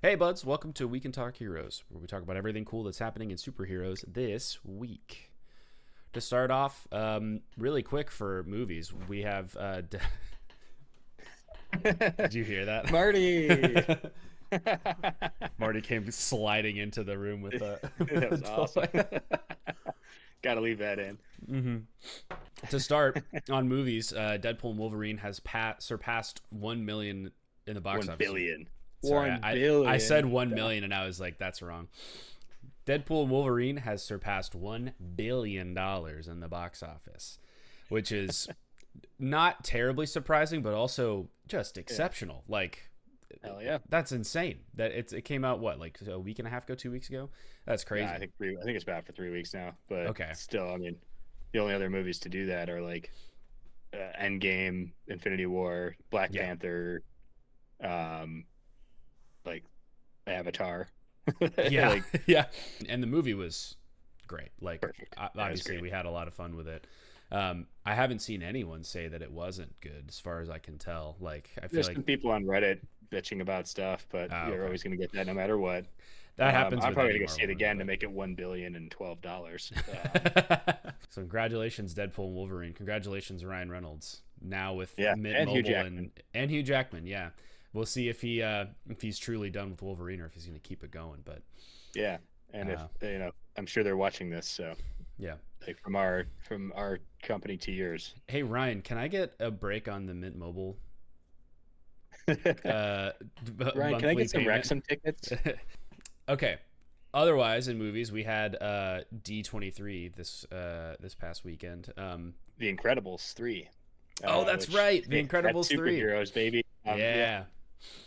Hey, buds, welcome to We Can Talk Heroes, where we talk about everything cool that's happening in superheroes this week. To start off, really quick for movies, we have. Did you hear Marty. that? Marty came sliding into the room with a That was awesome. toy. Gotta leave that in. To start on movies, Deadpool and Wolverine has surpassed 1 million in the box 1 office. billion. Sorry, 1 I said billion. 1 million and I was like, that's wrong. Deadpool and Wolverine has surpassed $1 billion in the box office, which is not terribly surprising, but also just exceptional. Like, Hell yeah. that's insane. That it came out like a week and a half ago, 2 weeks ago. That's crazy. Yeah, I think it's been out for 3 weeks now. But Okay. still, I mean, the only other movies to do that are like Endgame, Infinity War, Black Panther, like Avatar. Yeah, Like, yeah. And the movie was great. Like, perfect. obviously, great. we had a lot of fun with it. I haven't seen anyone say that it wasn't good, as far as I can tell. Like, I feel There's like some people on Reddit bitching about stuff, but you're okay. always going to get that no matter what. That happens. I'm with probably any going to see it Marvel again movie, to make it $1,012. So congratulations, Deadpool and Wolverine. Congratulations, Ryan Reynolds. Now with Yeah, Mint and Hugh Mobile Jackman. and Hugh Jackman. Yeah, we'll see if he's truly done with Wolverine or if he's going to keep it going. But Yeah, and if I'm sure they're watching this, so yeah, like from our company to yours. hey Ryan, can I get a break on the Mint Mobile Ryan, can I get some payment? Wrexham tickets? Okay. Otherwise, in movies, we had D23 this past weekend. The Incredibles 3. Oh, that's right, The Incredibles 3. Superheroes, baby. Yeah,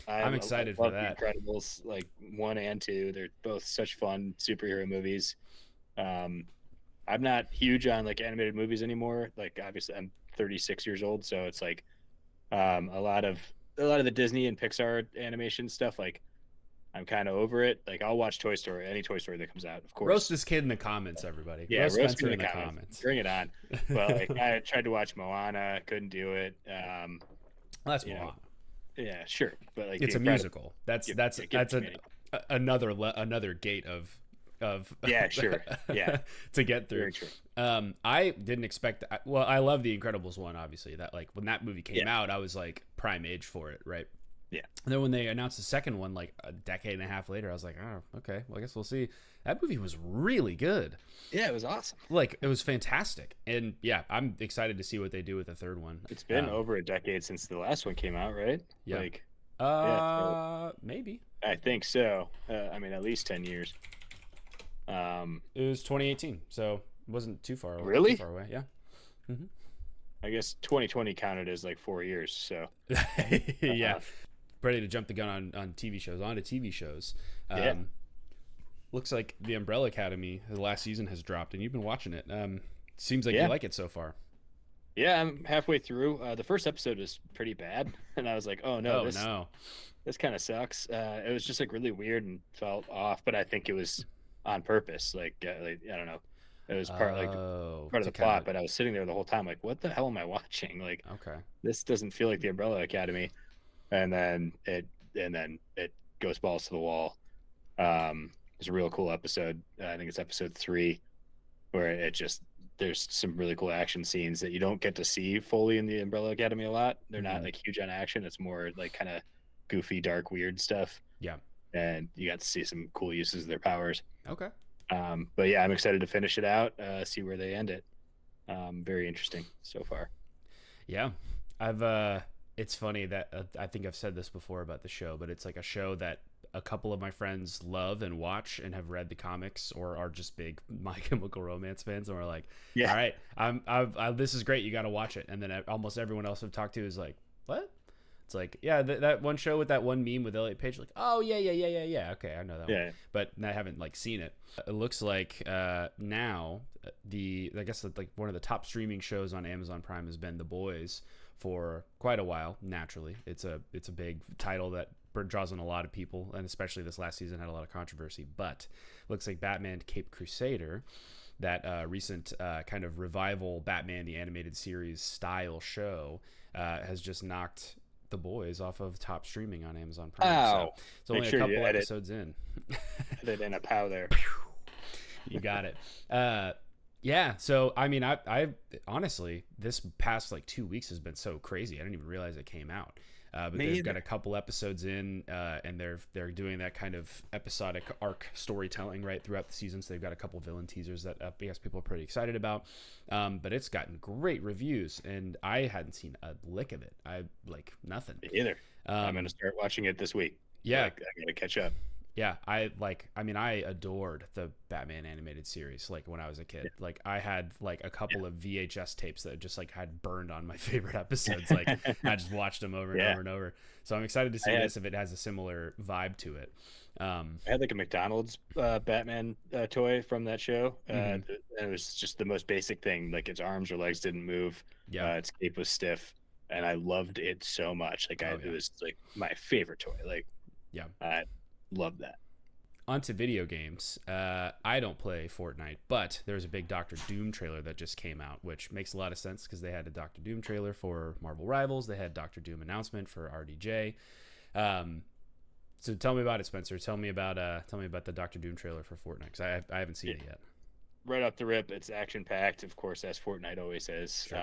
I'm I excited for love that. The Incredibles, like 1 and 2. They're both such fun superhero movies. I'm not huge on like animated movies anymore. Like obviously, I'm 36 years old, so it's like a lot of the Disney and Pixar animation stuff. Like I'm kind of over it. Like I'll watch Toy Story, any Toy Story that comes out, of course. Roast this kid in the comments, everybody. Yeah, Roast roast Spencer me in the comments. Bring it on. But like I tried to watch Moana, couldn't do it. Well, that's Moana. Yeah, sure, but like It's a musical. That's another gate of yeah, sure, yeah, to get through. very true. I didn't expect that. Well, I love the Incredibles 1, obviously. That like when that movie came out, I was like prime age for it, right? Yeah. And then when they announced the second one, like a decade and a half later, I was like, oh, okay, well, I guess we'll see. That movie was really good. Yeah, it was awesome. Like, it was fantastic. And yeah, I'm excited to see what they do with the third one. It's been over a decade since the last one came out, right? Yeah. Like, maybe. I think so. I mean, at least 10 years. It was 2018, so it wasn't too far away. Really? Too far away, yeah. Mm-hmm. I guess 2020 counted as like 4 years, so. Yeah. Ready to jump the gun on TV shows, onto TV shows. Yeah. Looks like the Umbrella Academy, the last season has dropped, and you've been watching it. Seems like you like it so far. Yeah, I'm halfway through. The first episode was pretty bad, and I was like, "Oh no, this kind of sucks." It was just like really weird and felt off, but I think it was on purpose. Like I don't know, it was part of the plot. But I was sitting there the whole time, like, "What the hell am I watching?" Like, okay, this doesn't feel like the Umbrella Academy. And then it goes balls to the wall. It's a real cool episode. I think it's episode 3, where there's some really cool action scenes that you don't get to see fully in the Umbrella Academy a lot. They're not like huge on action. It's more like kind of goofy, dark, weird stuff. Yeah. And you got to see some cool uses of their powers. Okay. But yeah, I'm excited to finish it out, see where they end it. Very interesting so far. Yeah. It's funny that I think I've said this before about the show, but it's like a show that a couple of my friends love and watch and have read the comics or are just big My Chemical Romance fans, and we're like, all right, this is great, you got to watch it. And then almost everyone else I've talked to is like, what? It's like, yeah, that one show with that one meme with Elliot Page, like, oh yeah, okay, I know that one, but I haven't like seen it. It looks like now I guess like one of the top streaming shows on Amazon Prime has been The Boys for quite a while. Naturally, it's a big title that draws in a lot of people, and especially this last season had a lot of controversy. But looks like Batman Caped Crusader, that recent kind of revival Batman the Animated Series style show, has just knocked The Boys off of top streaming on Amazon Prime. So Ow. it's Make only a sure you couple edit episodes in. in a pow there. You got it. Yeah. So I mean, I honestly, this past like 2 weeks has been so crazy. I didn't even realize it came out. But Me they've got either. a couple episodes in, and they're doing that kind of episodic arc storytelling right throughout the season. So they've got a couple villain teasers that I guess people are pretty excited about. But it's gotten great reviews, and I hadn't seen a lick of it. I like nothing. Me either. I'm Um, gonna start watching it this week. yeah, Like I gotta catch up. yeah, I adored the Batman animated series like when I was a kid. Like I had like a couple of VHS tapes that just like had burned on my favorite episodes. Like I just watched them over and Yeah. over and over. So I'm excited to see I had this if it has a similar vibe to it. I had like a McDonald's Batman toy from that show. Mhm. And it was just the most basic thing. Like its arms or legs didn't move. Yeah. Its cape was stiff, and I loved it so much. Like Oh it yeah. was like my favorite toy. Like Yeah. I loved that. Onto video games. I don't play Fortnite, but there's a big Doctor Doom trailer that just came out, which makes a lot of sense because they had a Doctor Doom trailer for Marvel Rivals. They had Doctor Doom announcement for RDJ. Um, so tell me about it, Spencer. Tell me about the Doctor Doom trailer for Fortnite because I haven't seen it yet. Right off the rip, it's action packed, of course, as Fortnite always is. Sure.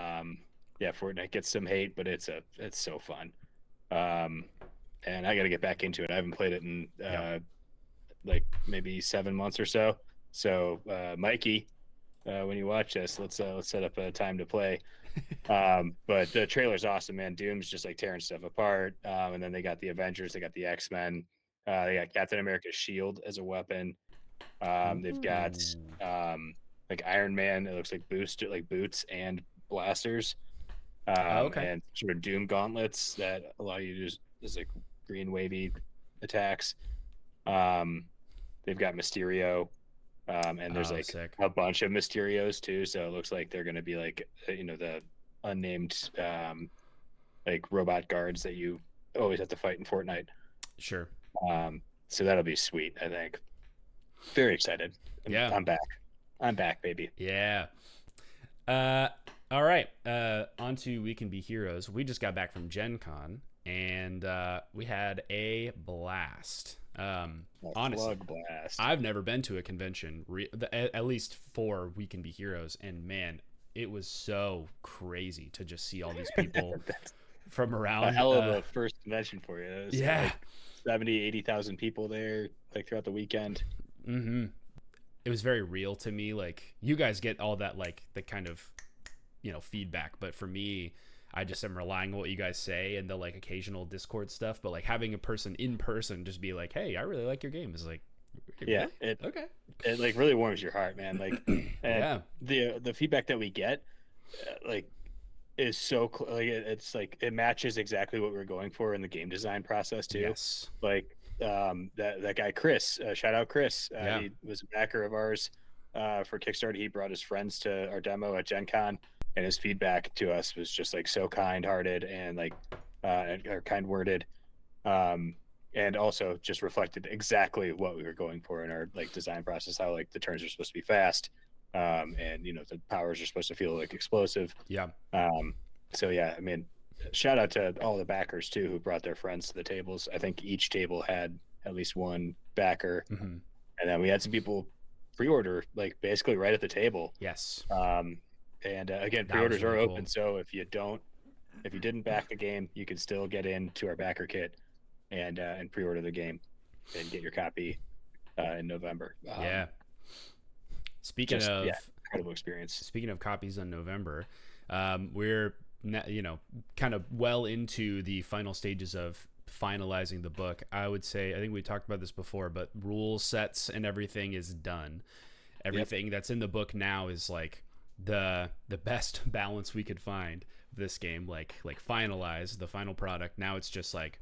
Yeah, Fortnite gets some hate, but it's so fun. Um, and I got to get back into it. I haven't played it in Yeah. like maybe 7 months or so. So Mikey, when you watch this, let's set up a time to play. But the trailer's awesome, man. Doom's just like tearing stuff apart. And then they got the Avengers, they got the X-Men, they got Captain America's shield as a weapon. They've got Ooh. like Iron Man. It looks like boots and blasters, Oh, okay. and sort of Doom gauntlets that allow you to just like green wavy attacks. Um, they've got Mysterio, and there's Oh, like sick. a bunch of Mysterios too. So it looks like they're going to be like the unnamed like robot guards that you always have to fight in Fortnite. Sure. So that'll be sweet. I think. Very excited. Yeah. I'm back. I'm back, baby. Yeah. Uh, all right. On to We Can Be Heroes. We just got back from Gen Con, and we had a blast. Honestly, Slug blast. I've never been to a convention, at least for We Can Be Heroes, and man, it was so crazy to just see all these people That's from a around. hell of a first convention for you. There's Yeah. like 70, 80,000 people there like throughout the weekend. Mm-hmm. It was very real to me. Like you guys get all that like the kind of feedback, but for me, I just am relying on what you guys say and the like occasional Discord stuff. But like having a person in person just be like, "Hey, I really like your game," is like, Yeah, really? Okay. it like really warms your heart, man. Like, and Yeah. the feedback that we get, like, is so like it's like it matches exactly what we're going for in the game design process too. Yes. Like that guy Chris, shout out Chris. Yeah. He was a backer of ours for Kickstarter. He brought his friends to our demo at Gen Con, and his feedback to us was just like so kind-hearted and like or kind-worded, and also just reflected exactly what we were going for in our like design process. How like the turns are supposed to be fast, and the powers are supposed to feel like explosive. Yeah. So yeah, I mean, shout out to all the backers too who brought their friends to the tables. I think each table had at least one backer, Mm-hmm. and then we had some people pre-order like basically right at the table. Yes. And again, That pre-orders was really are cool. open, so if you didn't back the game, you can still get into our backer kit and pre-order the game and get your copy in November. Yeah. Speaking just, of yeah, incredible experience. Speaking of copies in November, we're kind of well into the final stages of finalizing the book. I think we talked about this before, but rule sets and everything is done. Everything that's in the book now is like the best balance we could find of this game, like finalize the final product. Now it's just like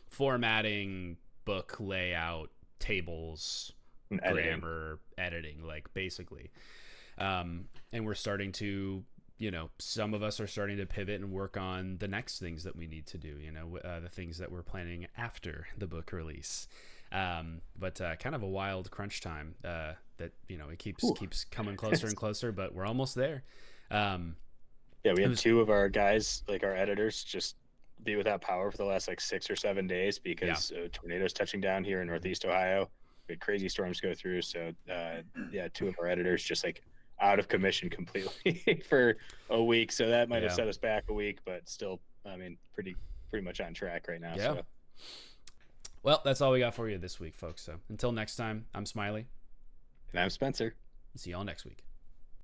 formatting, book layout, tables, And editing. grammar, editing, like basically. And we're starting to, some of us are starting to pivot and work on the next things that we need to do, the things that we're planning after the book release. But kind of a wild crunch time that, it keeps coming closer and closer, but we're almost there. Yeah, we had two of our guys, like our editors, just be without power for the last like 6 or 7 days because tornadoes touching down here in Northeast Ohio. We had crazy storms go through. So yeah, 2 of our editors just like out of commission completely for a week. So that might have set us back a week, but still, I mean, pretty much on track right now. Yeah. So. Well, that's all we got for you this week, folks. So until next time, I'm Smiley. And I'm Spencer. See y'all next week.